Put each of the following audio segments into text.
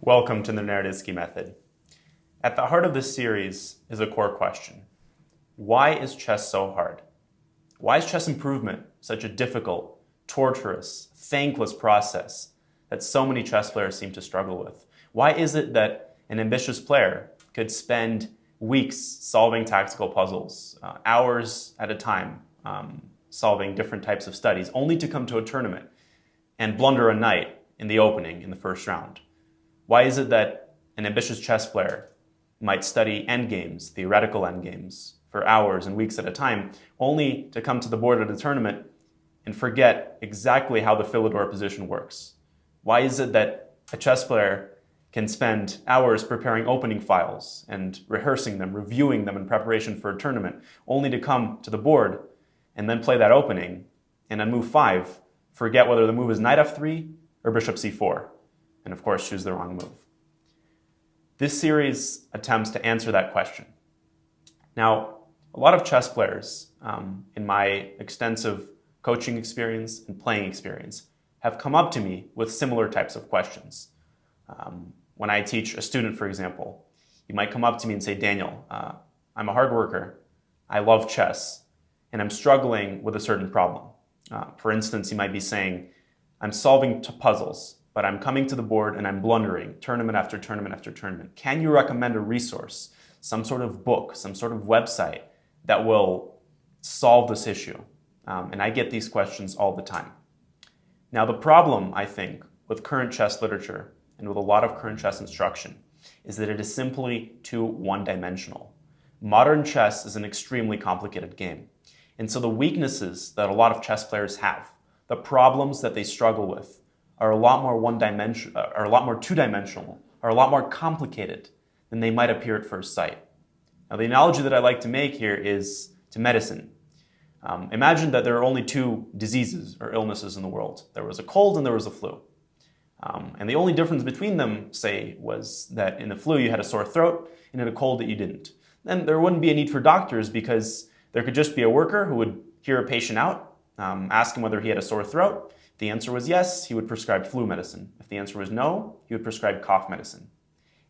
Welcome to the Naroditsky Method. At the heart of this series is a core question. Why is chess so hard? Why is chess improvement such a difficult, torturous, thankless process that so many chess players seem to struggle with? Why is it that an ambitious player could spend weeks solving tactical puzzles, hours at a time, solving different types of studies, only to come to a tournament and blunder a knight in the opening in the first round? Why is it that an ambitious chess player might study endgames, theoretical endgames, for hours and weeks at a time, only to come to the board at a tournament and forget exactly how the Philidor position works? Why is it that a chess player can spend hours preparing opening files and rehearsing them, reviewing them in preparation for a tournament, only to come to the board and then play that opening, and on move 5, forget whether the move is knight f3 or bishop c4, and of course choose the wrong move? This series attempts to answer that question. Now, a lot of chess players, in my extensive coaching experience and playing experience, have come up to me with similar types of questions. When I teach a student, for example, you might come up to me and say, Daniel, I'm a hard worker, I love chess, and I'm struggling with a certain problem. For instance, you might be saying, I'm solving puzzles, but I'm coming to the board and I'm blundering tournament after tournament after tournament. Can you recommend a resource, some sort of book, some sort of website that will solve this issue? And I get these questions all the time. Now, the problem, I think, with current chess literature and with a lot of current chess instruction is that it is simply too one-dimensional. Modern chess is an extremely complicated game. And so the weaknesses that a lot of chess players have, the problems that they struggle with, are a lot more two-dimensional, are a lot more complicated than they might appear at first sight. Now, the analogy that I like to make here is to medicine. Imagine that there are only two diseases or illnesses in the world. There was a cold and there was a flu. And the only difference between them, say, was that in the flu you had a sore throat and in a cold that you didn't. Then there wouldn't be a need for doctors because there could just be a worker who would hear a patient out, ask him whether he had a sore throat. If the answer was yes, he would prescribe flu medicine. If the answer was no, he would prescribe cough medicine.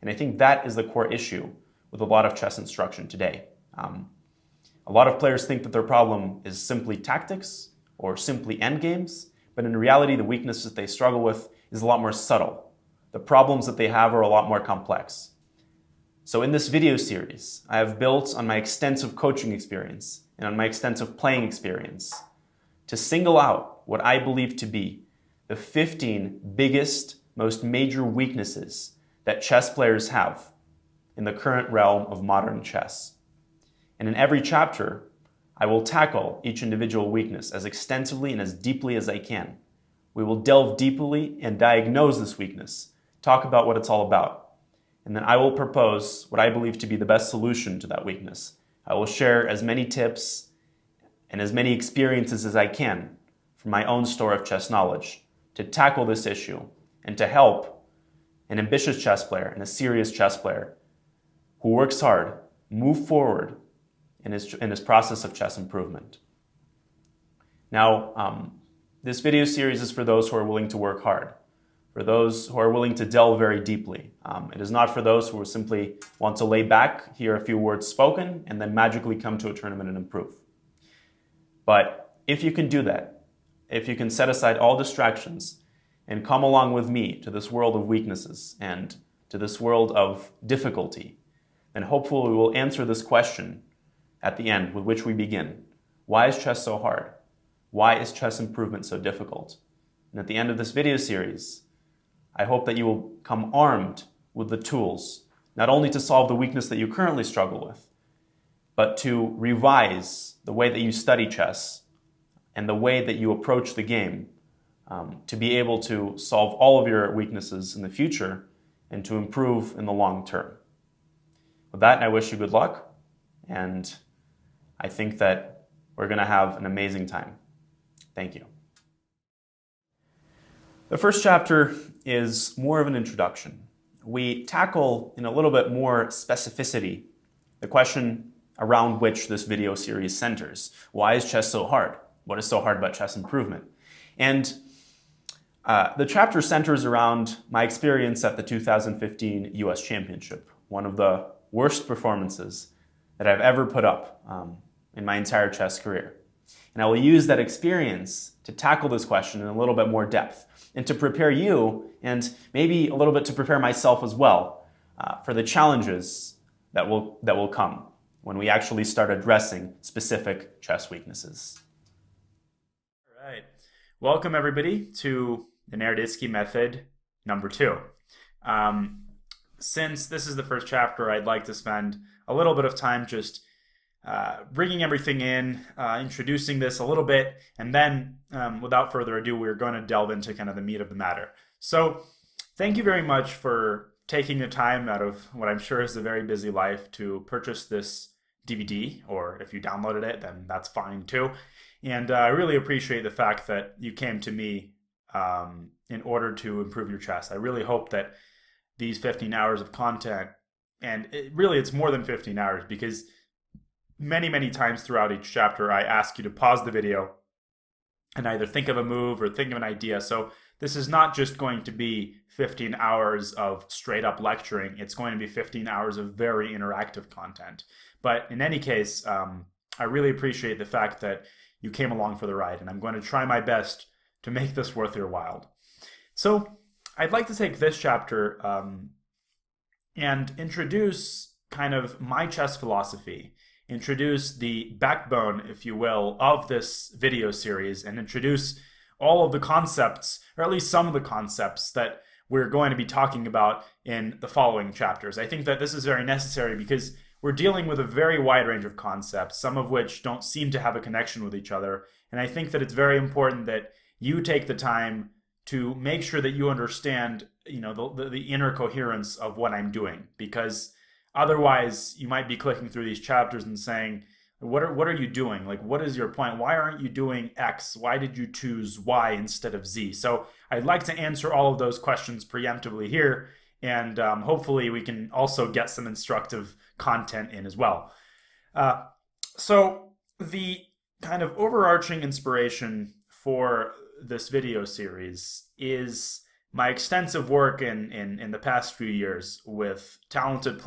And I think that is the core issue with a lot of chess instruction today. A lot of players think that their problem is simply tactics or simply endgames, but in reality, the weaknesses that they struggle with is a lot more subtle. The problems that they have are a lot more complex. So in this video series, I have built on my extensive coaching experience and on my extensive playing experience to single out what I believe to be the 15 biggest, most major weaknesses that chess players have in the current realm of modern chess. And in every chapter, I will tackle each individual weakness as extensively and as deeply as I can. We will delve deeply and diagnose this weakness, talk about what it's all about, and then I will propose what I believe to be the best solution to that weakness. I will share as many tips and as many experiences as I can from my own store of chess knowledge to tackle this issue and to help an ambitious chess player and a serious chess player who works hard move forward in his process of chess improvement. Now, this video series is for those who are willing to work hard, for those who are willing to delve very deeply. It is not for those who simply want to lay back, hear a few words spoken, and then magically come to a tournament and improve. But if you can do that, if you can set aside all distractions and come along with me to this world of weaknesses and to this world of difficulty, then hopefully we will answer this question at the end with which we begin. Why is chess so hard? Why is chess improvement so difficult? And at the end of this video series, I hope that you will come armed with the tools, not only to solve the weakness that you currently struggle with, but to revise the way that you study chess and the way that you approach the game to be able to solve all of your weaknesses in the future and to improve in the long term. With that, I wish you good luck, and I think that we're going to have an amazing time. Thank you. The first chapter is more of an introduction. We tackle in a little bit more specificity the question around which this video series centers. Why is chess so hard? What is so hard about chess improvement? And The chapter centers around my experience at the 2015 US Championship, one of the worst performances that I've ever put up in my entire chess career. And I will use that experience to tackle this question in a little bit more depth and to prepare you, and maybe a little bit to prepare myself as well, for the challenges that will come when we actually start addressing specific chess weaknesses. All right. Welcome, everybody, to the Naroditsky Method number 2. Since this is the first chapter, I'd like to spend a little bit of time just bringing everything in, introducing this a little bit, and then without further ado, we're going to delve into kind of the meat of the matter. So thank you very much for taking the time out of what I'm sure is a very busy life to purchase this DVD, or if you downloaded it, then that's fine too. And I really appreciate the fact that you came to me in order to improve your chess. I really hope that these 15 hours of content, and it's more than 15 hours, because many times throughout each chapter, I ask you to pause the video and either think of a move or think of an idea. So this is not just going to be 15 hours of straight up lecturing. It's going to be 15 hours of very interactive content. But in any case, I really appreciate the fact that you came along for the ride, and I'm going to try my best to make this worth your while. So I'd like to take this chapter and introduce kind of my chess philosophy, introduce the backbone, if you will, of this video series, and introduce all of the concepts, or at least some of the concepts that we're going to be talking about in the following chapters. I think that this is very necessary because we're dealing with a very wide range of concepts, some of which don't seem to have a connection with each other. And I think that it's very important that you take the time to make sure that you understand, the inner coherence of what I'm doing, because otherwise you might be clicking through these chapters and saying, what are you doing? Like, what is your point? Why aren't you doing X? Why did you choose Y instead of Z? So I'd like to answer all of those questions preemptively here, and hopefully we can also get some instructive content in as well. So the kind of overarching inspiration for this video series is my extensive work in the past few years with talented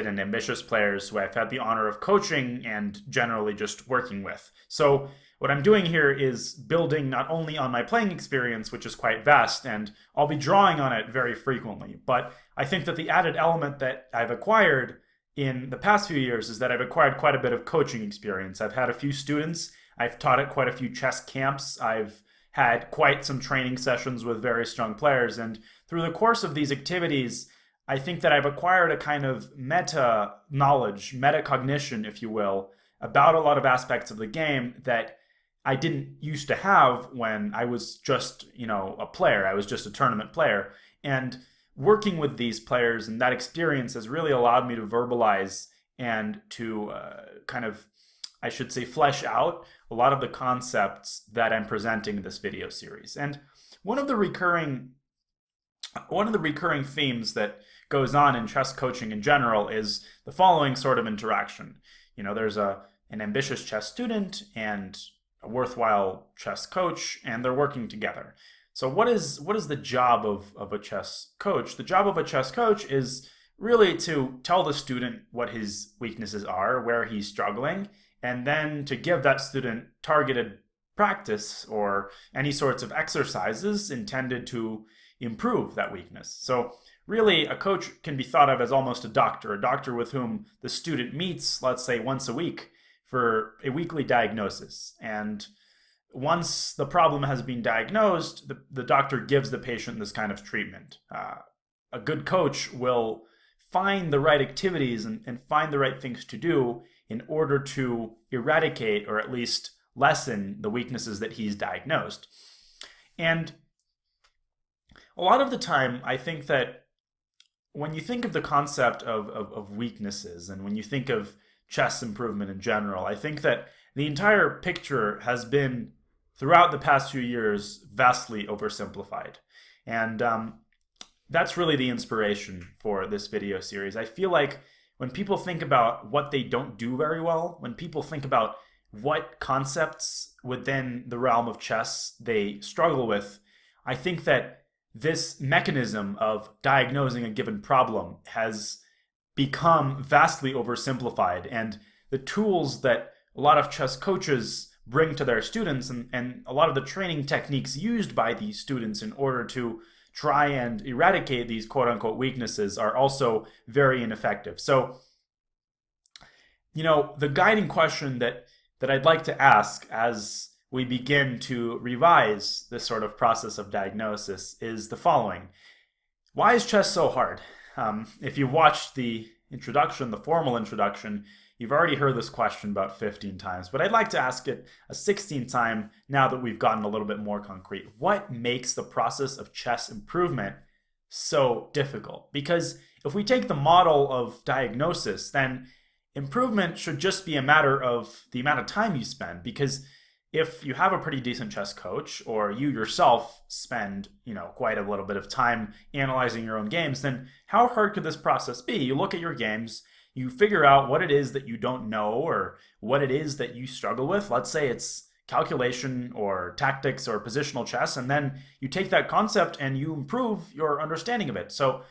and ambitious players who I've had the honor of coaching and generally just working with. So what I'm doing here is building not only on my playing experience, which is quite vast, and I'll be drawing on it very frequently, but I think that the added element that I've acquired in the past few years is that I've acquired quite a bit of coaching experience. I've had a few students, I've taught at quite a few chess camps, I've had quite some training sessions with very strong players, and through the course of these activities, I think that I've acquired a kind of meta knowledge, metacognition, if you will, about a lot of aspects of the game that I didn't used to have when I was just, a player. I was just a tournament player. And working with these players and that experience has really allowed me to verbalize and to flesh out a lot of the concepts that I'm presenting in this video series. And one of the recurring themes that goes on in chess coaching in general is the following sort of interaction. There's an ambitious chess student and a worthwhile chess coach, and they're working together. So what is the job of a chess coach? The job of a chess coach is really to tell the student what his weaknesses are, where he's struggling, and then to give that student targeted practice or any sorts of exercises intended to improve that weakness. So really, a coach can be thought of as almost a doctor with whom the student meets, let's say, once a week for a weekly diagnosis. And once the problem has been diagnosed, the doctor gives the patient this kind of treatment. A good coach will find the right activities and find the right things to do in order to eradicate or at least lessen the weaknesses that he's diagnosed. And a lot of the time, I think that when you think of the concept of weaknesses and when you think of chess improvement in general, I think that the entire picture has been, throughout the past few years, vastly oversimplified. And that's really the inspiration for this video series. I feel like when people think about what they don't do very well, when people think about what concepts within the realm of chess they struggle with, I think that this mechanism of diagnosing a given problem has become vastly oversimplified. And the tools that a lot of chess coaches bring to their students, and a lot of the training techniques used by these students in order to try and eradicate these quote unquote weaknesses, are also very ineffective. So, the guiding question that I'd like to ask as we begin to revise this sort of process of diagnosis is the following. Why is chess so hard? If you watched the introduction, the formal introduction, you've already heard this question about 15 times, but I'd like to ask it a 16th time now that we've gotten a little bit more concrete. What makes the process of chess improvement so difficult? Because if we take the model of diagnosis, then improvement should just be a matter of the amount of time you spend. Because if you have a pretty decent chess coach, or you yourself spend, quite a little bit of time analyzing your own games, then how hard could this process be? You look at your games, you figure out what it is that you don't know, or what it is that you struggle with. Let's say it's calculation or tactics or positional chess, and then you take that concept and you improve your understanding of it. So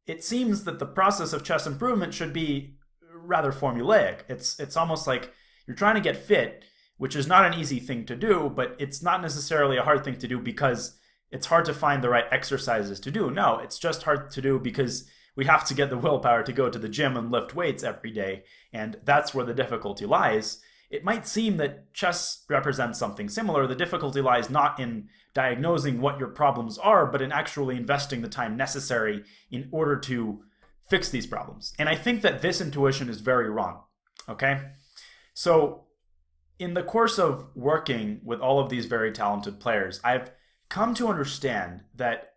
it seems that the process of chess improvement should be rather formulaic. It's almost like you're trying to get fit, which is not an easy thing to do, but it's not necessarily a hard thing to do because it's hard to find the right exercises to do. No, it's just hard to do because we have to get the willpower to go to the gym and lift weights every day, and that's where the difficulty lies. It might seem that chess represents something similar. The difficulty lies not in diagnosing what your problems are, but in actually investing the time necessary in order to fix these problems. And I think that this intuition is very wrong, okay? So in the course of working with all of these very talented players, I've come to understand that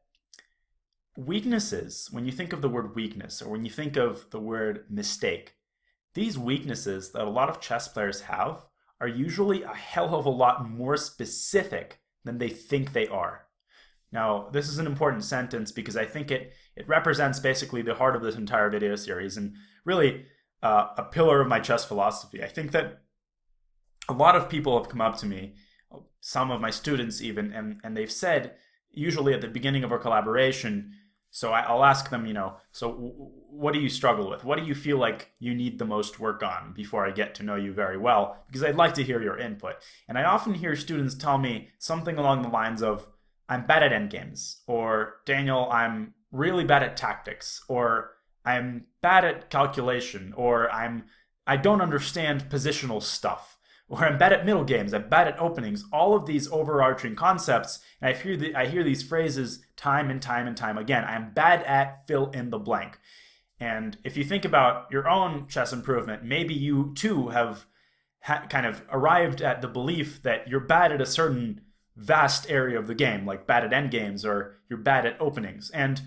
weaknesses, when you think of the word weakness, or when you think of the word mistake, these weaknesses that a lot of chess players have are usually a hell of a lot more specific than they think they are. Now, this is an important sentence because I think it represents basically the heart of this entire video series, and really a pillar of my chess philosophy. I think that a lot of people have come up to me, some of my students even, and they've said, usually at the beginning of our collaboration, so I'll ask them, so what do you struggle with? What do you feel like you need the most work on before I get to know you very well? Because I'd like to hear your input. And I often hear students tell me something along the lines of, I'm bad at endgames, or Daniel, I'm really bad at tactics, or I'm bad at calculation, or I don't understand positional stuff, or I'm bad at middle games, I'm bad at openings. All of these overarching concepts, and I hear these phrases time and time and time again. I'm bad at fill in the blank. And if you think about your own chess improvement, maybe you too have kind of arrived at the belief that you're bad at a certain vast area of the game, like bad at endgames, or you're bad at openings. And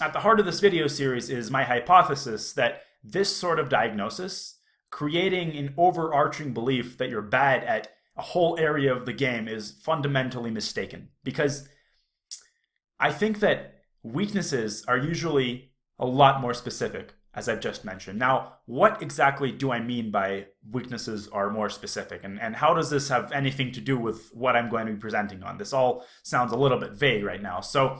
at the heart of this video series is my hypothesis that this sort of diagnosis, creating an overarching belief that you're bad at a whole area of the game, is fundamentally mistaken. Because I think that weaknesses are usually a lot more specific, as I've just mentioned. Now, what exactly do I mean by weaknesses are more specific? And how does this have anything to do with what I'm going to be presenting on? This all sounds a little bit vague right now. So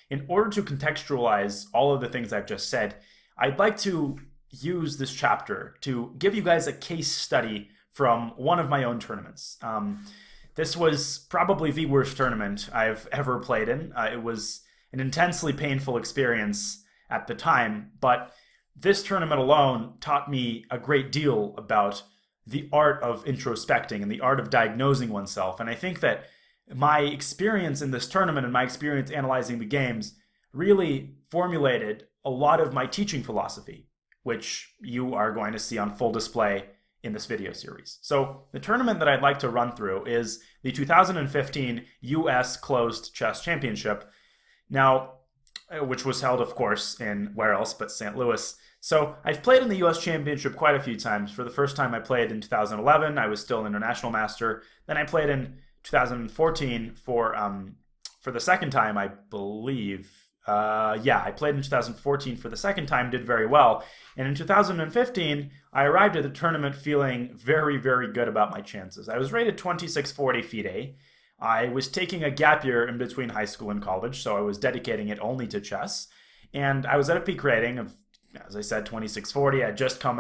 in order to contextualize all of the things I've just said, I'd like to use this chapter to give you guys a case study from one of my own tournaments. This was probably the worst tournament I've ever played in. It was an intensely painful experience at the time, but this tournament alone taught me a great deal about the art of introspecting and the art of diagnosing oneself. And I think that my experience in this tournament and my experience analyzing the games really formulated a lot of my teaching philosophy, which you are going to see on full display in this video series. So the tournament that I'd like to run through is the 2015 US Closed Chess Championship. Now, which was held, of course, in where else but St. Louis. So I've played in the US Championship quite a few times. For the first time I played in 2011, I was still an international master. Then I played in 2014 for the second time, I believe, Yeah, I played in 2014 for the second time, did very well. And in 2015, I arrived at the tournament feeling very, very good about my chances. I was rated 2640 FIDE. I was taking a gap year in between high school and college, so I was dedicating it only to chess. And I was at a peak rating of, as I said, 2640. I just come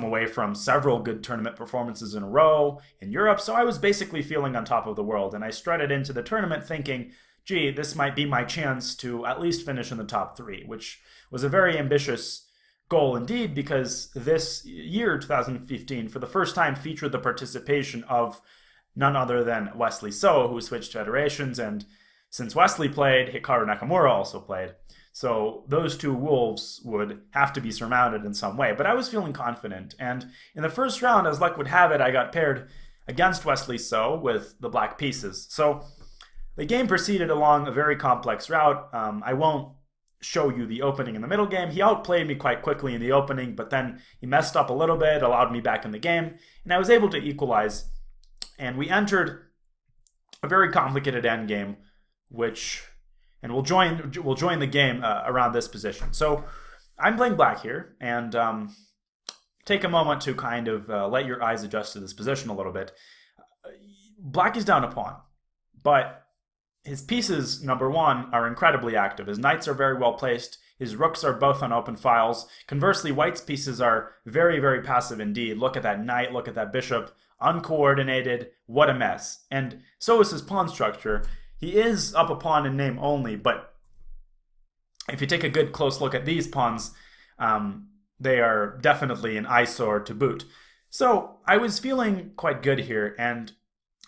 away from several good tournament performances in a row in Europe, so I was basically feeling on top of the world. And I strutted into the tournament thinking, gee, this might be my chance to at least finish in the top 3, which was a very ambitious goal indeed, because this year, 2015, for the first time featured the participation of none other than Wesley So, who switched federations, and since Wesley played, Hikaru Nakamura also played. So those two wolves would have to be surmounted in some way. But I was feeling confident, and in the first round, as luck would have it, I got paired against Wesley So with the black pieces. So the game proceeded along a very complex route. I won't show you the opening in the middle game. He outplayed me quite quickly in the opening, but then he messed up a little bit, allowed me back in the game, and I was able to equalize. And we entered a very complicated endgame, and we'll join the game around this position. So I'm playing black here, and take a moment to kind of let your eyes adjust to this position a little bit. Black is down a pawn, but his pieces, number one, are incredibly active. His knights are very well placed. His rooks are both on open files. Conversely, white's pieces are very, very passive indeed. Look at that knight, look at that bishop. Uncoordinated, what a mess. And so is his pawn structure. He is up a pawn in name only, but if you take a good close look at these pawns, they are definitely an eyesore to boot. So I was feeling quite good here, and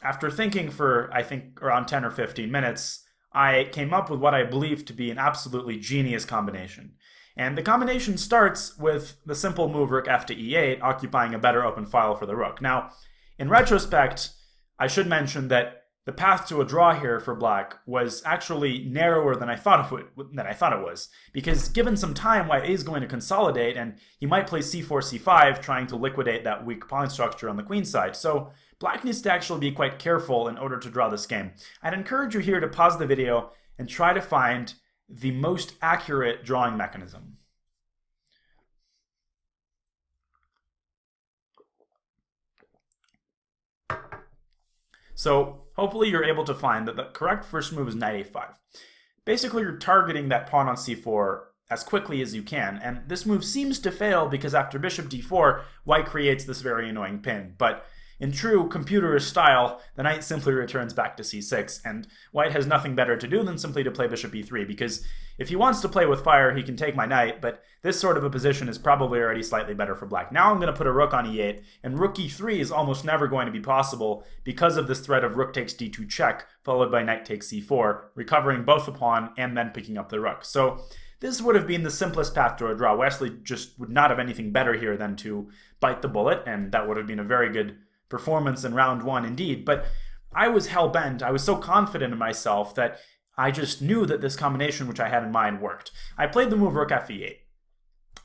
after thinking for, I think, around 10 or 15 minutes, I came up with what I believe to be an absolutely genius combination. And the combination starts with the simple move rook f to e8, occupying a better open file for the rook. Now, in retrospect, I should mention that the path to a draw here for black was actually narrower than I thought it was, because given some time, white is going to consolidate, and he might play c4, c5, trying to liquidate that weak pawn structure on the queen side. So black needs to actually be quite careful in order to draw this game. I'd encourage you here to pause the video and try to find the most accurate drawing mechanism. So hopefully you're able to find that the correct first move is knight a5. Basically, you're targeting that pawn on c4 as quickly as you can, and this move seems to fail because after bishop d4, white creates this very annoying pin. But in true computerist style, the knight simply returns back to c6, and white has nothing better to do than simply to play bishop e3, because if he wants to play with fire, he can take my knight, but this sort of a position is probably already slightly better for black. Now I'm going to put a rook on e8, and rook e3 is almost never going to be possible because of this threat of rook takes d2 check, followed by knight takes c4, recovering both the pawn and then picking up the rook. So this would have been the simplest path to a draw. Wesley just would not have anything better here than to bite the bullet, and that would have been a very good performance in round one indeed. But I was hell-bent. I was so confident in myself that I just knew that this combination which I had in mind worked. I played the move rook f8.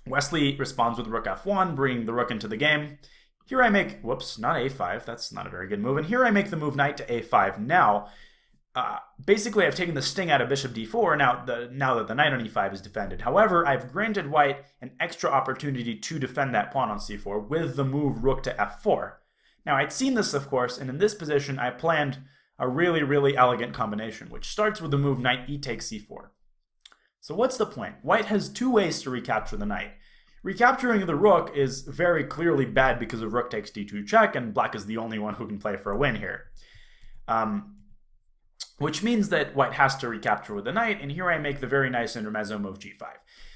Wesley responds with rook f1, bringing the rook into the game. Here I make, whoops, not a5, that's not a very good move. And here I make the move knight to a5. Now, basically I've taken the sting out of bishop d4 now that the knight on e5 is defended. However, I've granted white an extra opportunity to defend that pawn on c4 with the move rook to f4. Now, I'd seen this, of course, and in this position, I planned a really, really elegant combination, which starts with the move knight e takes c4. So what's the point? White has two ways to recapture the knight. Recapturing the rook is very clearly bad because of rook takes d2 check, and black is the only one who can play for a win here. Which means that white has to recapture with the knight, and here I make the very nice intermezzo move g5.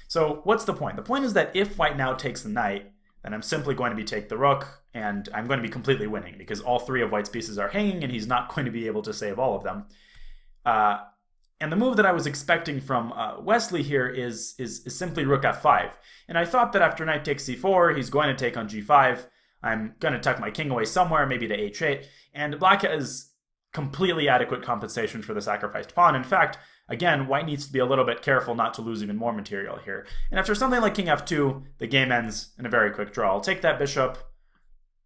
So what's the point? The point is that if white now takes the knight, then I'm simply going to be take the rook, and I'm going to be completely winning because all three of white's pieces are hanging and he's not going to be able to save all of them. And the move that I was expecting from Wesley here is simply rook f5. And I thought that after knight takes c4, he's going to take on g5. I'm going to tuck my king away somewhere, maybe to h8. And black has completely adequate compensation for the sacrificed pawn. In fact, again, white needs to be a little bit careful not to lose even more material here. And after something like king f2, the game ends in a very quick draw. I'll take that bishop,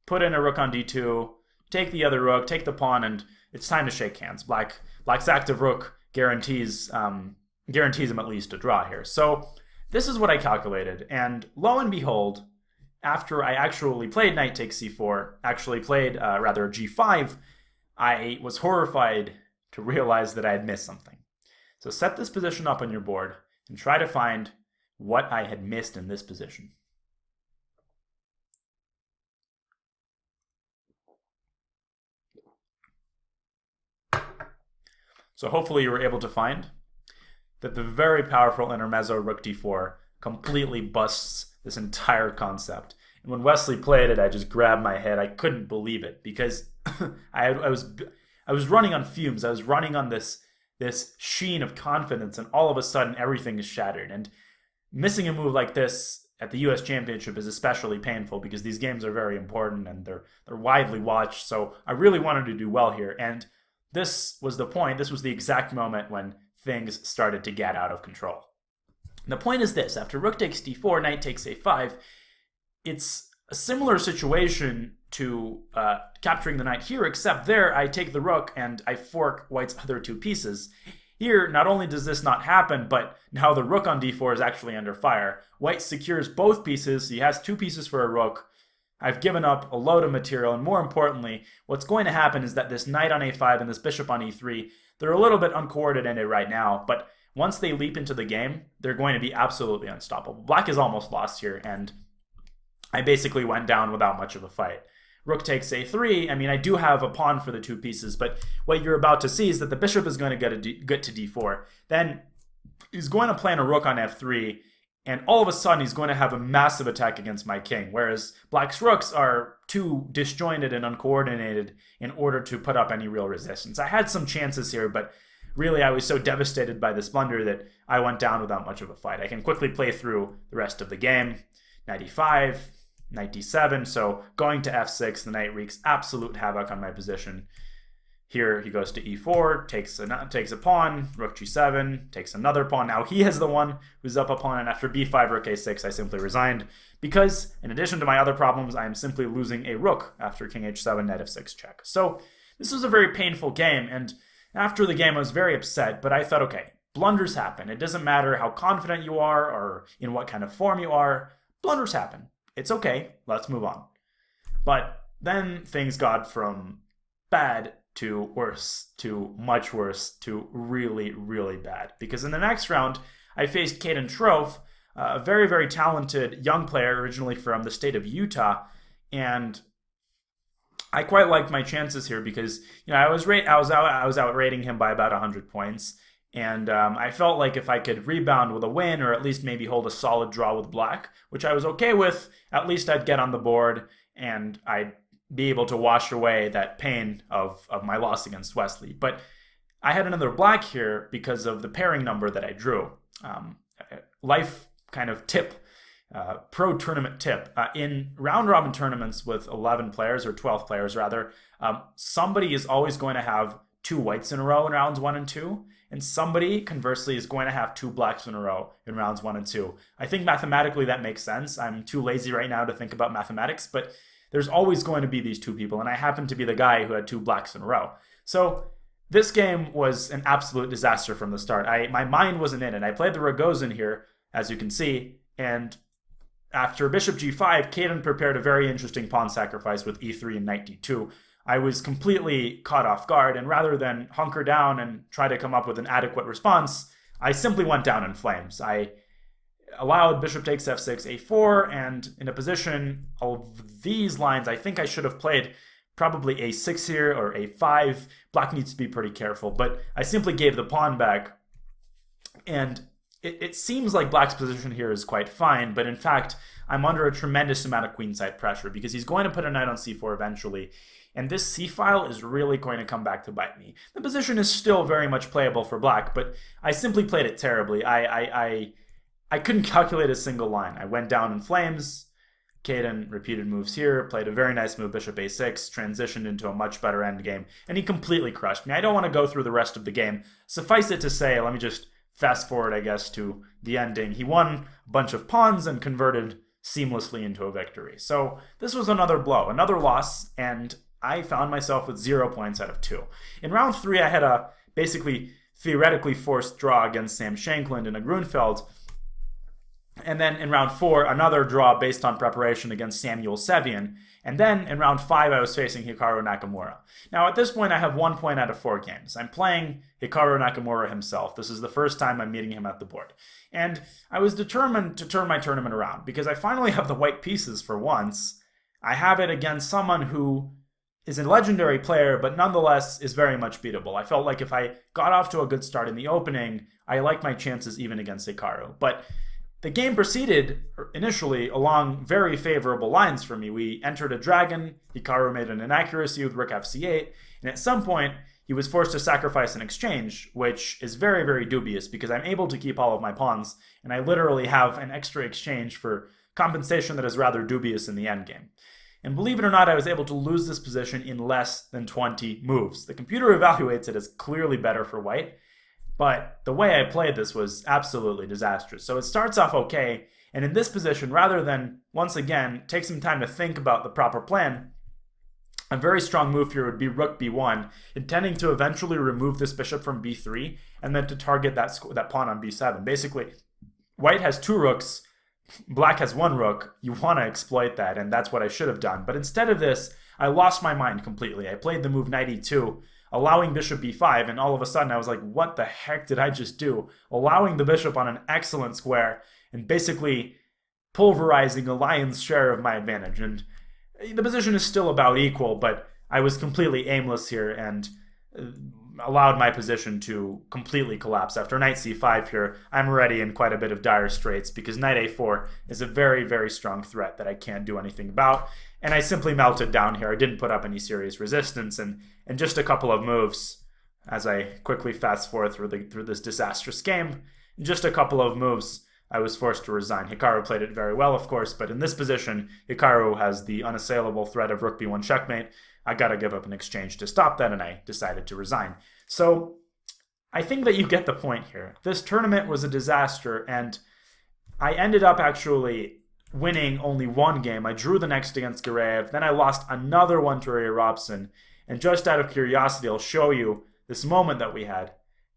put in a rook on d2, take the other rook, take the pawn, and it's time to shake hands. Black's active rook guarantees guarantees him at least a draw here. So this is what I calculated, and lo and behold, after I actually played knight takes c4, actually played g5, I was horrified to realize that I had missed something. So set this position up on your board and try to find what I had missed in this position. So hopefully you were able to find that the very powerful intermezzo rook d4 completely busts this entire concept. And when Wesley played it, I just grabbed my head. I couldn't believe it because I was running on fumes. I was running on this sheen of confidence, and all of a sudden everything is shattered. And missing a move like this at the US Championship is especially painful because these games are very important and they're widely watched. So I really wanted to do well here. And this was the point. This was the exact moment when things started to get out of control. The point is this: after rook takes d4, knight takes a5, it's a similar situation to capturing the knight here, except there I take the rook and I fork white's other two pieces. Here, not only does this not happen, but now the rook on d4 is actually under fire. White secures both pieces. He has two pieces for a rook. I've given up a load of material, and more importantly, what's going to happen is that this knight on a5 and this bishop on e3, they're a little bit uncoordinated right now, but once they leap into the game, they're going to be absolutely unstoppable. Black is almost lost here, and I basically went down without much of a fight. Rook takes a3. I mean, I do have a pawn for the two pieces, but what you're about to see is that the bishop is going to get to d4. Then he's going to plan a rook on f3, and all of a sudden he's going to have a massive attack against my king, whereas black's rooks are too disjointed and uncoordinated in order to put up any real resistance. I had some chances here, but really I was so devastated by this blunder that I went down without much of a fight. I can quickly play through the rest of the game. Knight e5, knight d7, so going to f6, the knight wreaks absolute havoc on my position. Here he goes to e4, takes a pawn, rook g7, takes another pawn. Now he is the one who's up a pawn, and after b5, rook a6, I simply resigned because, in addition to my other problems, I am simply losing a rook after king h7, knight f6 check. So this was a very painful game, and after the game I was very upset, but I thought, okay, blunders happen. It doesn't matter how confident you are or in what kind of form you are. Blunders happen. It's okay. Let's move on. But then things got from bad to worse, to much worse, to really, really bad. Because in the next round, I faced Caden Trofe, a very, very talented young player originally from the state of Utah, and I quite liked my chances here because I was outrating him by about 100 points, and I felt like if I could rebound with a win or at least maybe hold a solid draw with black, which I was okay with, at least I'd get on the board and I'd be able to wash away that pain of my loss against Wesley. But I had another black here because of the pairing number that I drew. Life kind of tip, pro tournament tip. In round robin tournaments with 11 players, or 12 players rather, somebody is always going to have two whites in a row in rounds 1 and 2, and somebody conversely is going to have two blacks in a row in rounds 1 and 2. I think mathematically that makes sense. I'm too lazy right now to think about mathematics, but there's always going to be these two people, and I happen to be the guy who had two blacks in a row. So this game was an absolute disaster from the start. My mind wasn't in it. I played the Rogozin here, as you can see, and after bishop g5, Caden prepared a very interesting pawn sacrifice with e3 and knight d2. I was completely caught off guard, and rather than hunker down and try to come up with an adequate response, I simply went down in flames. I allowed bishop takes f6, a4, and in a position of these lines, I think I should have played probably a6 here or a5. Black needs to be pretty careful, but I simply gave the pawn back, and it seems like black's position here is quite fine, but in fact, I'm under a tremendous amount of queenside pressure because he's going to put a knight on c4 eventually, and this c-file is really going to come back to bite me. The position is still very much playable for black, but I simply played it terribly. I couldn't calculate a single line. I went down in flames. Caden repeated moves here, played a very nice move, bishop a6, transitioned into a much better endgame, and he completely crushed me. I don't want to go through the rest of the game. Suffice it to say, let me just fast forward, I guess, to the ending. He won a bunch of pawns and converted seamlessly into a victory. So this was another blow, another loss, and I found myself with 0 points out of 2. In round 3, I had basically theoretically forced draw against Sam Shankland in a Grunfeld. And then in round 4, another draw based on preparation against Samuel Sevian. And then in round 5, I was facing Hikaru Nakamura. Now at this point, I have 1 point out of 4 games. I'm playing Hikaru Nakamura himself. This is the first time I'm meeting him at the board. And I was determined to turn my tournament around because I finally have the white pieces for once. I have it against someone who is a legendary player, but nonetheless is very much beatable. I felt like if I got off to a good start in the opening, I like my chances even against Hikaru. But the game proceeded initially along very favorable lines for me. We entered a dragon, Hikaru made an inaccuracy with rook fc8, and at some point he was forced to sacrifice an exchange, which is very, very dubious because I'm able to keep all of my pawns, and I literally have an extra exchange for compensation that is rather dubious in the endgame. And believe it or not, I was able to lose this position in less than 20 moves. The computer evaluates it as clearly better for white, but the way I played this was absolutely disastrous. So it starts off okay, and in this position, rather than, once again, take some time to think about the proper plan, a very strong move here would be rook b1, intending to eventually remove this bishop from b3, and then to target that pawn on b7. Basically, white has 2 rooks, black has 1 rook. You want to exploit that, and that's what I should have done. But instead of this, I lost my mind completely. I played the move knight e2, allowing bishop b5, and all of a sudden I was like, what the heck did I just do? Allowing the bishop on an excellent square and basically pulverizing a lion's share of my advantage. And the position is still about equal, but I was completely aimless here and allowed my position to completely collapse. After knight c5 here, I'm already in quite a bit of dire straits because knight a4 is a very, very strong threat that I can't do anything about. And I simply melted down here. I didn't put up any serious resistance, and in just a couple of moves, as I quickly fast forward through this disastrous game, in just a couple of moves, I was forced to resign. Hikaru played it very well, of course, but in this position, Hikaru has the unassailable threat of rook b1 checkmate. I gotta give up an exchange to stop that, and I decided to resign. So I think that you get the point here. This tournament was a disaster, and I ended up actually winning only 1 game. I drew the next against Gareev, then I lost another one to Ray Robson, and just out of curiosity, I'll show you this moment that we had.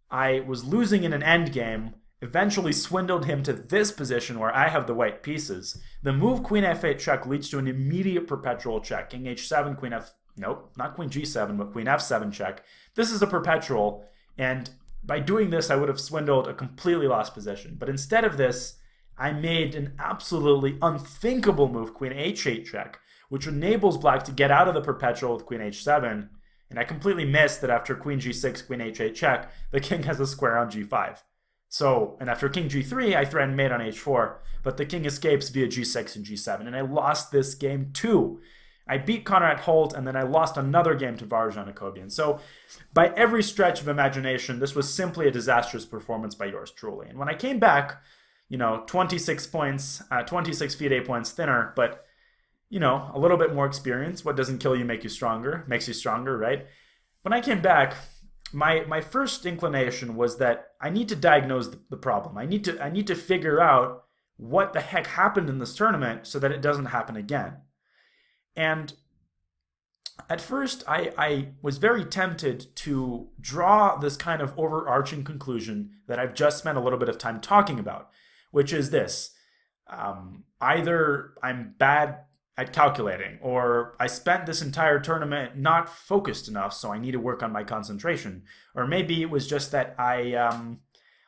I was losing in an endgame, eventually swindled him to this position where I have the white pieces. The move queen f8 check leads to an immediate perpetual check. King h7, queen f... Nope, not queen g7, but queen f7 check. This is a perpetual, and by doing this, I would have swindled a completely lost position. But instead of this, I made an absolutely unthinkable move, queen h8 check, which enables black to get out of the perpetual with queen h7, and I completely missed that after queen g6, queen h8 check, the king has a square on g5. So, and after king g3, I threatened mate on h4, but the king escapes via g6 and g7, and I lost this game too. I beat Conrad Holt, and then I lost another game to Varjan Jacobian. So, by every stretch of imagination, this was simply a disastrous performance by yours truly. And when I came back, 26 points, 26 feet 8 points thinner, but, a little bit more experience. What doesn't kill you makes you stronger, right? When I came back, my first inclination was that I need to diagnose the problem. I need to figure out what the heck happened in this tournament so that it doesn't happen again. And at first, I was very tempted to draw this kind of overarching conclusion that I've just spent a little bit of time talking about, which is this. Either I'm bad at calculating, or I spent this entire tournament not focused enough, so I need to work on my concentration. Or maybe it was just that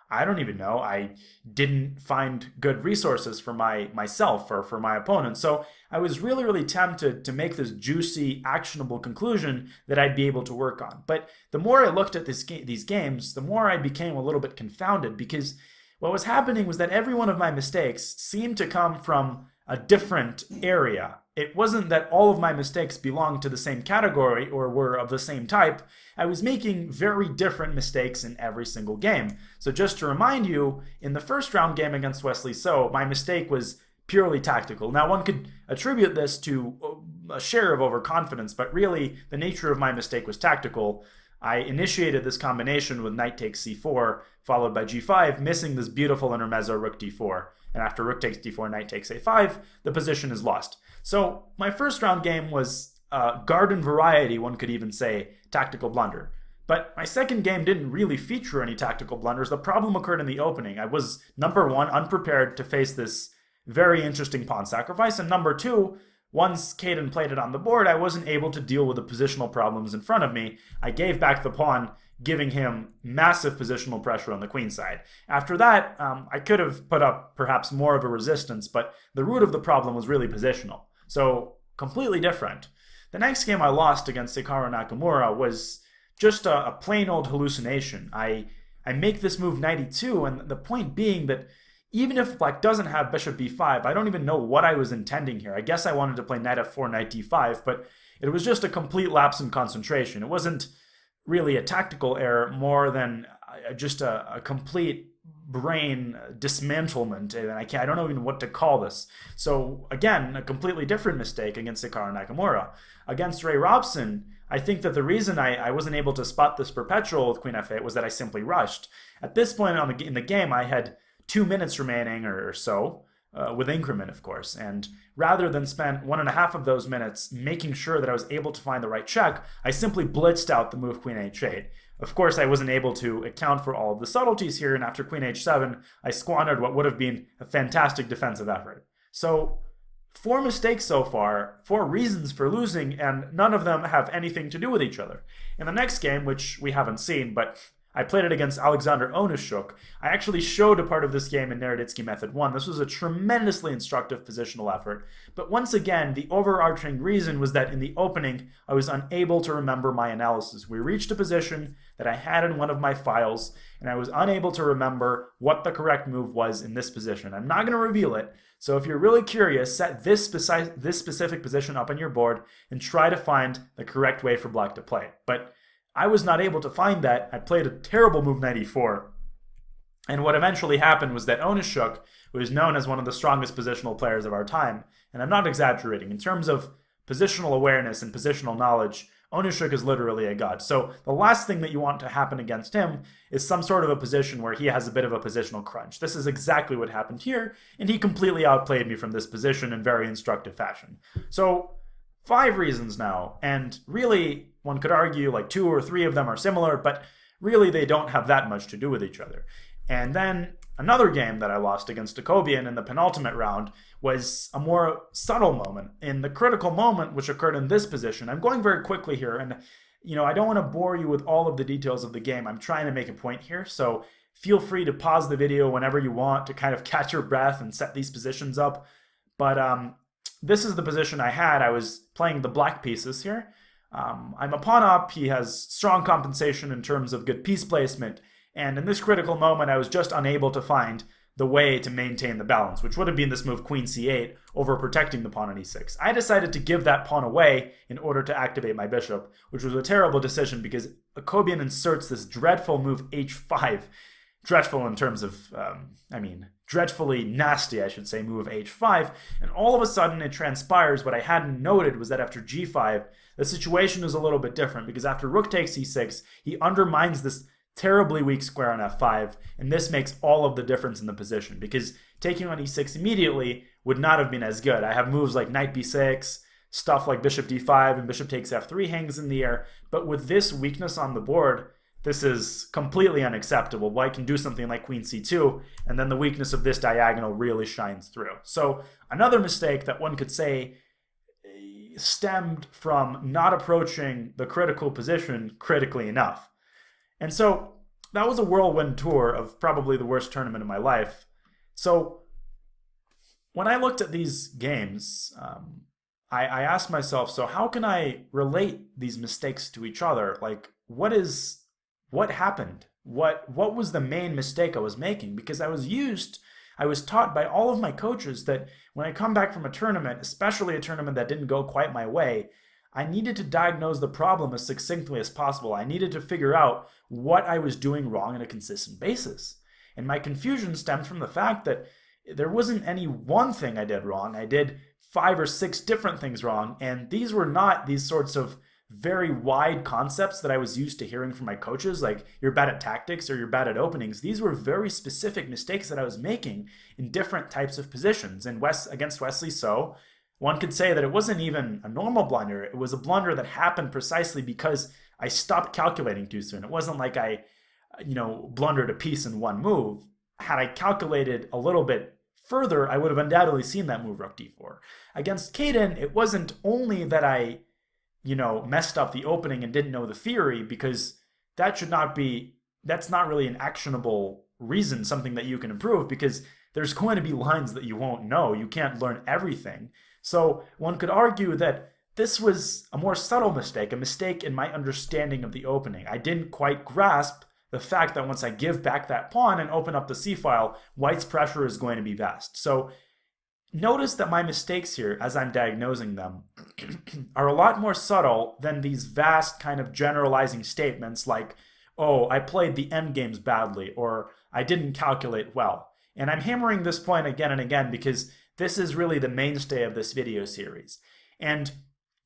I don't even know, I didn't find good resources for myself or for my opponent. So I was really, really tempted to make this juicy, actionable conclusion that I'd be able to work on. But the more I looked at these games, the more I became a little bit confounded, because what was happening was that every one of my mistakes seemed to come from a different area. It wasn't that all of my mistakes belonged to the same category or were of the same type. I was making very different mistakes in every single game. So just to remind you, in the first round game against Wesley So, my mistake was purely tactical. Now, one could attribute this to a share of overconfidence, but really the nature of my mistake was tactical. I initiated this combination with knight takes c4, followed by g5, missing this beautiful intermezzo rook d4. And after rook takes d4, knight takes a5, the position is lost. So my first round game was garden variety, one could even say, tactical blunder. But my second game didn't really feature any tactical blunders. The problem occurred in the opening. I was, number one, unprepared to face this very interesting pawn sacrifice, and number two, once Caden played it on the board, I wasn't able to deal with the positional problems in front of me. I gave back the pawn, giving him massive positional pressure on the queen side. After that, I could have put up perhaps more of a resistance, but the root of the problem was really positional. So completely different. The next game I lost against Hikaru Nakamura was just a plain old hallucination. I make this move knight e2, and the point being that even if black doesn't have bishop b5, I don't even know what I was intending here. I guess I wanted to play knight f4, knight d5, but it was just a complete lapse in concentration. It wasn't really a tactical error, more than just a complete brain dismantlement, and I don't know even what to call this. So again, a completely different mistake against Hikaru Nakamura. Against Ray Robson, I think that the reason I wasn't able to spot this perpetual with queen f8 was that I simply rushed. At this point in the game, I had 2 minutes remaining or so, with increment, of course, and rather than spend 1.5 of those minutes making sure that I was able to find the right check, I simply blitzed out the move queen h8. Of course, I wasn't able to account for all of the subtleties here, and after queen h7, I squandered what would have been a fantastic defensive effort. So 4 mistakes so far, 4 reasons for losing, and none of them have anything to do with each other. In the next game, which we haven't seen, but I played it against Alexander Onishuk, I actually showed a part of this game in Naroditsky Method 1. This was a tremendously instructive positional effort, but once again, the overarching reason was that in the opening, I was unable to remember my analysis. We reached a position that I had in one of my files, and I was unable to remember what the correct move was in this position. I'm not going to reveal it, so if you're really curious, set this specific position up on your board and try to find the correct way for black to play. But I was not able to find that. I played a terrible move knight e4. And what eventually happened was that Onishuk, who is known as one of the strongest positional players of our time, and I'm not exaggerating, in terms of positional awareness and positional knowledge, Onishuk is literally a god. So the last thing that you want to happen against him is some sort of a position where he has a bit of a positional crunch. This is exactly what happened here, and he completely outplayed me from this position in very instructive fashion. So 5 reasons now, and really one could argue like 2 or 3 of them are similar, but really they don't have that much to do with each other. And then another game that I lost against Jacobian in the penultimate round was a more subtle moment. In the critical moment, which occurred in this position, I'm going very quickly here, and I don't want to bore you with all of the details of the game. I'm trying to make a point here, so feel free to pause the video whenever you want to kind of catch your breath and set these positions up. But this is the position I had. I was playing the black pieces here. I'm a pawn up. He has strong compensation in terms of good piece placement. And in this critical moment, I was just unable to find the way to maintain the balance, which would have been this move queen c8 over protecting the pawn on e6. I decided to give that pawn away in order to activate my bishop, which was a terrible decision because Jacobian inserts this dreadful move h5. Dreadful in terms of, dreadfully nasty, I should say, move h5. And all of a sudden it transpires, what I hadn't noted was that after g5, the situation is a little bit different because after rook takes e6, he undermines this terribly weak square on f5, and this makes all of the difference in the position because taking on e6 immediately would not have been as good. I have moves like knight b6, stuff like bishop d5 and bishop takes f3 hangs in the air, but with this weakness on the board, this is completely unacceptable. White can do something like queen c2, and then the weakness of this diagonal really shines through. So another mistake that one could say stemmed from not approaching the critical position critically enough. And so that was a whirlwind tour of probably the worst tournament of my life. So when I looked at these games, I asked myself, so how can I relate these mistakes to each other? Like, what happened? What was the main mistake I was making? Because I was taught by all of my coaches that when I come back from a tournament, especially a tournament that didn't go quite my way, I needed to diagnose the problem as succinctly as possible. I needed to figure out what I was doing wrong on a consistent basis. And my confusion stemmed from the fact that there wasn't any one thing I did wrong. I did 5 or 6 different things wrong, and these were not these sorts of very wide concepts that I was used to hearing from my coaches, like you're bad at tactics or you're bad at openings. These were very specific mistakes that I was making in different types of positions. And against Wesley So, one could say that it wasn't even a normal blunder. It was a blunder that happened precisely because I stopped calculating too soon. It wasn't like I, blundered a piece in one move. Had I calculated a little bit further, I would have undoubtedly seen that move rook d4. Against Caden, it wasn't only that I, messed up the opening and didn't know the theory, because that's not really an actionable reason, something that you can improve, because there's going to be lines that you won't know. You can't learn everything. So one could argue that this was a more subtle mistake, a mistake in my understanding of the opening. I didn't quite grasp the fact that once I give back that pawn and open up the c-file, white's pressure is going to be vast. So notice that my mistakes here, as I'm diagnosing them, are a lot more subtle than these vast kind of generalizing statements like, oh, I played the endgames badly, or I didn't calculate well. And I'm hammering this point again and again because this is really the mainstay of this video series. And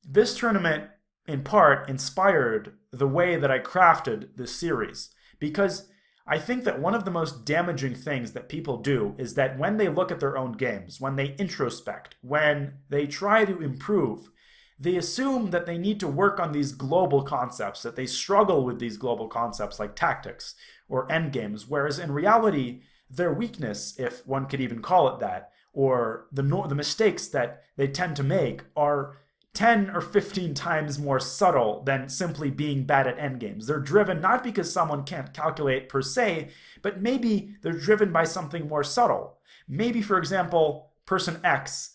this tournament, in part, inspired the way that I crafted this series. Because I think that one of the most damaging things that people do is that when they look at their own games, when they introspect, when they try to improve, they assume that they need to work on these global concepts, that they struggle with these global concepts like tactics or endgames, whereas in reality, their weakness, if one could even call it that, or the mistakes that they tend to make are 10 or 15 times more subtle than simply being bad at endgames. They're driven not because someone can't calculate per se, but maybe they're driven by something more subtle. Maybe, for example, person X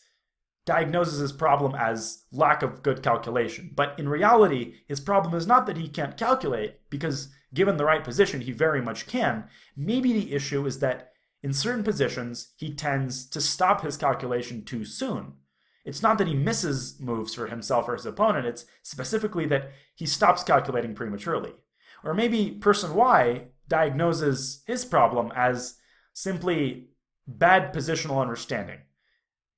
diagnoses his problem as lack of good calculation. But in reality, his problem is not that he can't calculate, because given the right position, he very much can. Maybe the issue is that in certain positions, he tends to stop his calculation too soon. It's not that he misses moves for himself or his opponent, it's specifically that he stops calculating prematurely. Or maybe person Y diagnoses his problem as simply bad positional understanding.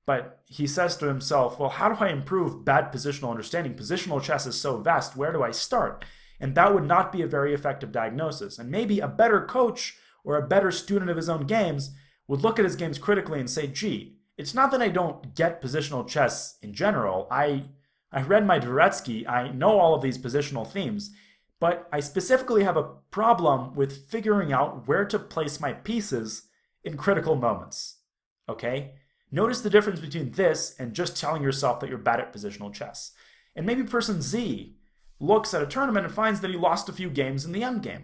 But he says to himself, well, how do I improve bad positional understanding? Positional chess is so vast, where do I start? And that would not be a very effective diagnosis. And maybe a better coach or a better student of his own games would look at his games critically and say, gee, it's not that I don't get positional chess in general. I read my Naroditsky, I know all of these positional themes, but I specifically have a problem with figuring out where to place my pieces in critical moments. Okay? Notice the difference between this and just telling yourself that you're bad at positional chess. And maybe person Z looks at a tournament and finds that he lost a few games in the endgame.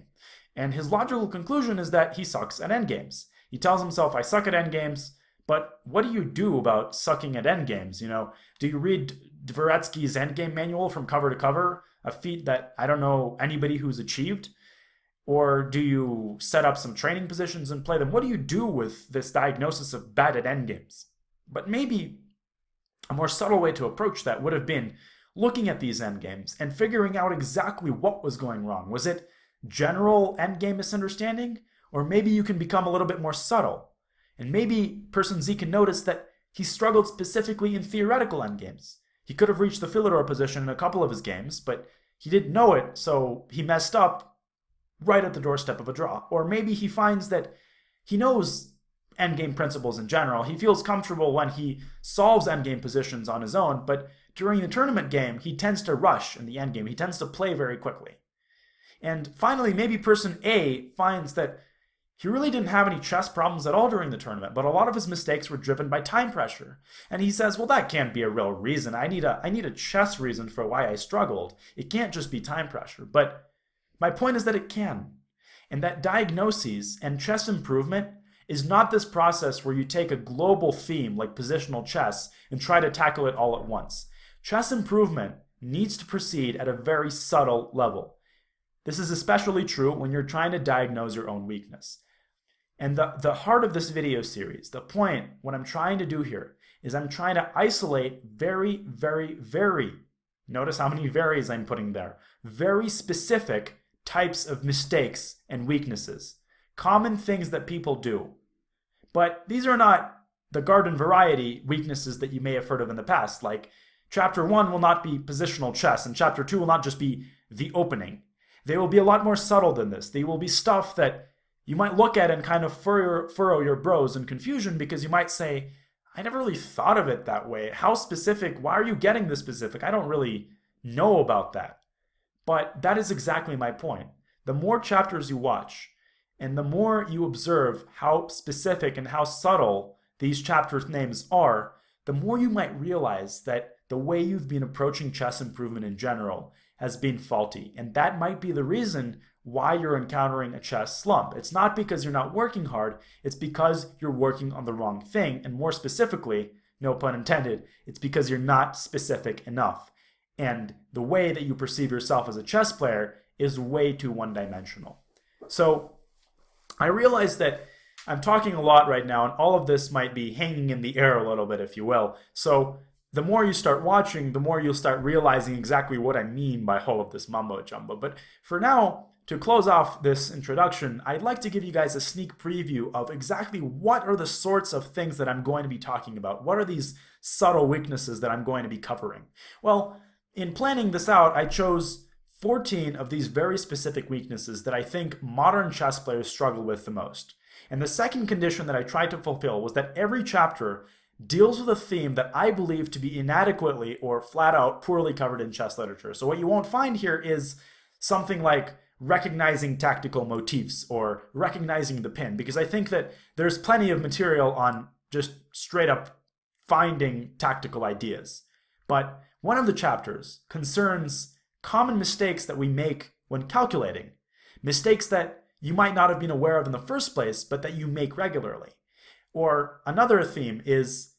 And his logical conclusion is that he sucks at endgames. He tells himself, I suck at endgames, but what do you do about sucking at endgames? Do you read Dvoretsky's endgame manual from cover to cover, a feat that I don't know anybody who's achieved? Or do you set up some training positions and play them? What do you do with this diagnosis of bad at endgames? But maybe a more subtle way to approach that would have been looking at these endgames and figuring out exactly what was going wrong. Was it general endgame misunderstanding? Or maybe you can become a little bit more subtle. And maybe person Z can notice that he struggled specifically in theoretical endgames. He could have reached the Philidor position in a couple of his games, but he didn't know it, so he messed up right at the doorstep of a draw. Or maybe he finds that he knows endgame principles in general. He feels comfortable when he solves endgame positions on his own, but during the tournament game, he tends to rush in the endgame. He tends to play very quickly. And finally, maybe person A finds that he really didn't have any chess problems at all during the tournament, but a lot of his mistakes were driven by time pressure. And he says, well, that can't be a real reason. I need a chess reason for why I struggled. It can't just be time pressure. But my point is that it can. And that diagnoses and chess improvement is not this process where you take a global theme like positional chess and try to tackle it all at once. Chess improvement needs to proceed at a very subtle level. This is especially true when you're trying to diagnose your own weakness. And the heart of this video series, the point, what I'm trying to do here, is I'm trying to isolate very, very, very, notice how many varies I'm putting there, very specific types of mistakes and weaknesses, common things that people do. But these are not the garden variety weaknesses that you may have heard of in the past, like Chapter 1 will not be positional chess, and Chapter 2 will not just be the opening. They will be a lot more subtle than this. They will be stuff that you might look at and kind of furrow your brows in confusion, because you might say, I never really thought of it that way. How specific? Why are you getting this specific? I don't really know about that. But that is exactly my point. The more chapters you watch, and the more you observe how specific and how subtle these chapters' names are, the more you might realize that the way you've been approaching chess improvement in general has been faulty. And that might be the reason why you're encountering a chess slump. It's not because you're not working hard, it's because you're working on the wrong thing. And more specifically, no pun intended, it's because you're not specific enough. And the way that you perceive yourself as a chess player is way too one-dimensional. So I realize that I'm talking a lot right now, and all of this might be hanging in the air a little bit, if you will. So the more you start watching, the more you'll start realizing exactly what I mean by all of this mumbo-jumbo. But for now, to close off this introduction, I'd like to give you guys a sneak preview of exactly what are the sorts of things that I'm going to be talking about. What are these subtle weaknesses that I'm going to be covering? Well, in planning this out, I chose 14 of these very specific weaknesses that I think modern chess players struggle with the most. And the second condition that I tried to fulfill was that every chapter deals with a theme that I believe to be inadequately or flat out poorly covered in chess literature. So what you won't find here is something like recognizing tactical motifs or recognizing the pin, because I think that there's plenty of material on just straight up finding tactical ideas. But one of the chapters concerns common mistakes that we make when calculating, mistakes that you might not have been aware of in the first place, but that you make regularly. Or another theme is,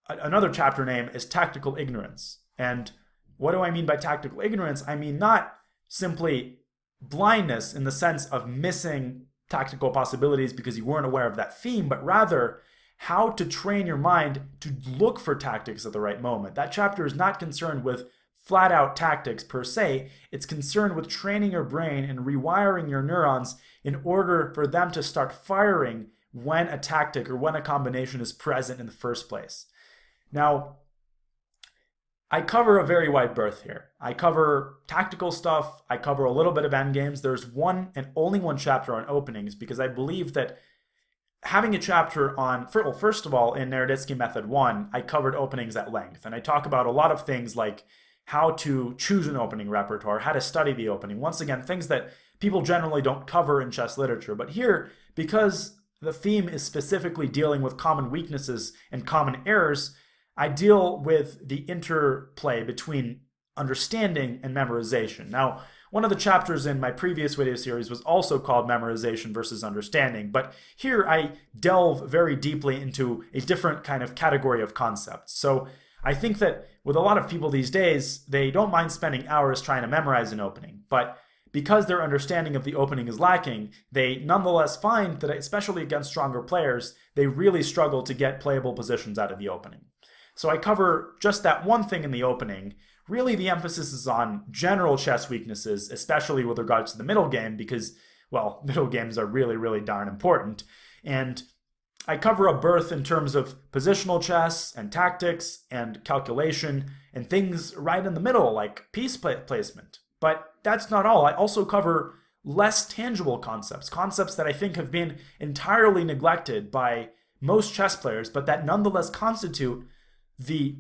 another chapter name is tactical ignorance. And what do I mean by tactical ignorance? I mean not simply blindness in the sense of missing tactical possibilities because you weren't aware of that theme, but rather how to train your mind to look for tactics at the right moment. That chapter is not concerned with flat out tactics per se. It's concerned with training your brain and rewiring your neurons in order for them to start firing when a tactic or when a combination is present in the first place. Now, I cover a very wide berth here. I cover tactical stuff. I cover a little bit of endgames. There's one and only one chapter on openings because I believe that having a chapter on, well, first of all, in Naroditsky Method 1, I covered openings at length. And I talk about a lot of things like how to choose an opening repertoire, how to study the opening. Once again, things that people generally don't cover in chess literature. But here, because the theme is specifically dealing with common weaknesses and common errors, I deal with the interplay between understanding and memorization. Now, one of the chapters in my previous video series was also called Memorization versus Understanding, but here I delve very deeply into a different kind of category of concepts. So I think that with a lot of people these days, they don't mind spending hours trying to memorize an opening, but because their understanding of the opening is lacking, they nonetheless find that, especially against stronger players, they really struggle to get playable positions out of the opening. So I cover just that one thing in the opening. Really, the emphasis is on general chess weaknesses, especially with regards to the middle game, because, well, middle games are really, really darn important. And I cover a berth in terms of positional chess and tactics and calculation and things right in the middle, like piece placement. But that's not all. I also cover less tangible concepts, concepts that I think have been entirely neglected by most chess players, but that nonetheless constitute the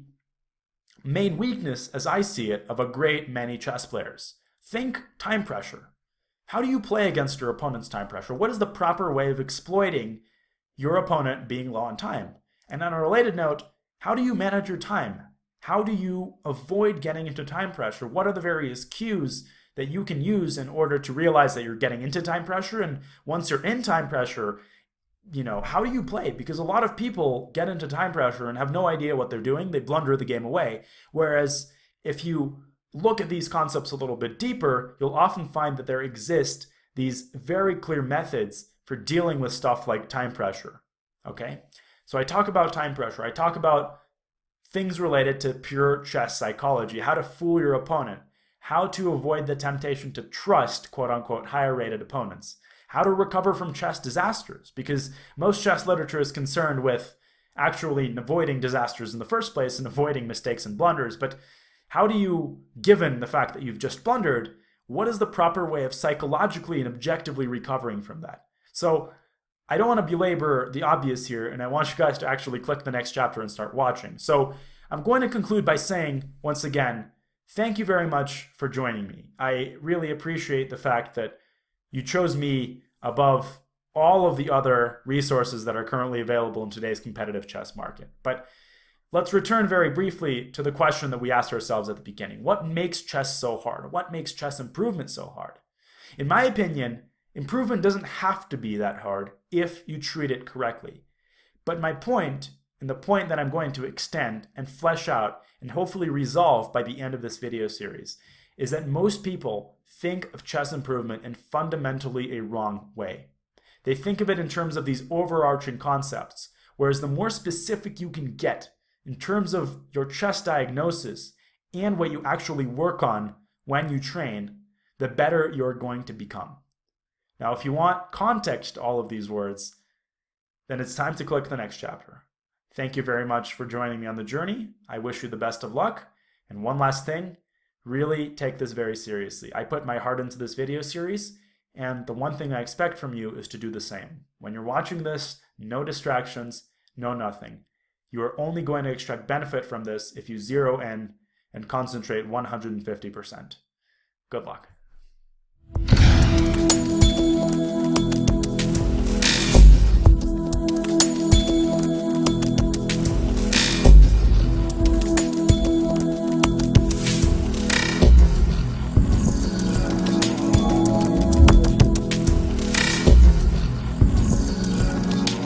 main weakness, as I see it, of a great many chess players. Think time pressure. How do you play against your opponent's time pressure? What is the proper way of exploiting your opponent being low on time? And on a related note, how do you manage your time? How do you avoid getting into time pressure? What are the various cues that you can use in order to realize that you're getting into time pressure? And once you're in time pressure, how do you play? Because a lot of people get into time pressure and have no idea what they're doing. They blunder the game away. Whereas if you look at these concepts a little bit deeper, you'll often find that there exist these very clear methods for dealing with stuff like time pressure. Okay? So I talk about time pressure. I talk about things related to pure chess psychology, how to fool your opponent, how to avoid the temptation to trust, quote unquote, higher rated opponents, how to recover from chess disasters, because most chess literature is concerned with actually avoiding disasters in the first place and avoiding mistakes and blunders. But how do you, given the fact that you've just blundered, what is the proper way of psychologically and objectively recovering from that? So I don't want to belabor the obvious here, and I want you guys to actually click the next chapter and start watching. So I'm going to conclude by saying, once again, thank you very much for joining me. I really appreciate the fact that you chose me above all of the other resources that are currently available in today's competitive chess market. But let's return very briefly to the question that we asked ourselves at the beginning. What makes chess so hard? What makes chess improvement so hard? In my opinion, improvement doesn't have to be that hard if you treat it correctly. But my point, and the point that I'm going to extend and flesh out and hopefully resolve by the end of this video series, is that most people think of chess improvement in fundamentally a wrong way. They think of it in terms of these overarching concepts, whereas the more specific you can get in terms of your chess diagnosis and what you actually work on when you train, the better you're going to become. Now, if you want context to all of these words, then it's time to click the next chapter. Thank you very much for joining me on the journey. I wish you the best of luck. And one last thing, really take this very seriously. I put my heart into this video series, and the one thing I expect from you is to do the same. When you're watching this, no distractions, no nothing. You are only going to extract benefit from this if you zero in and concentrate 150%. Good luck.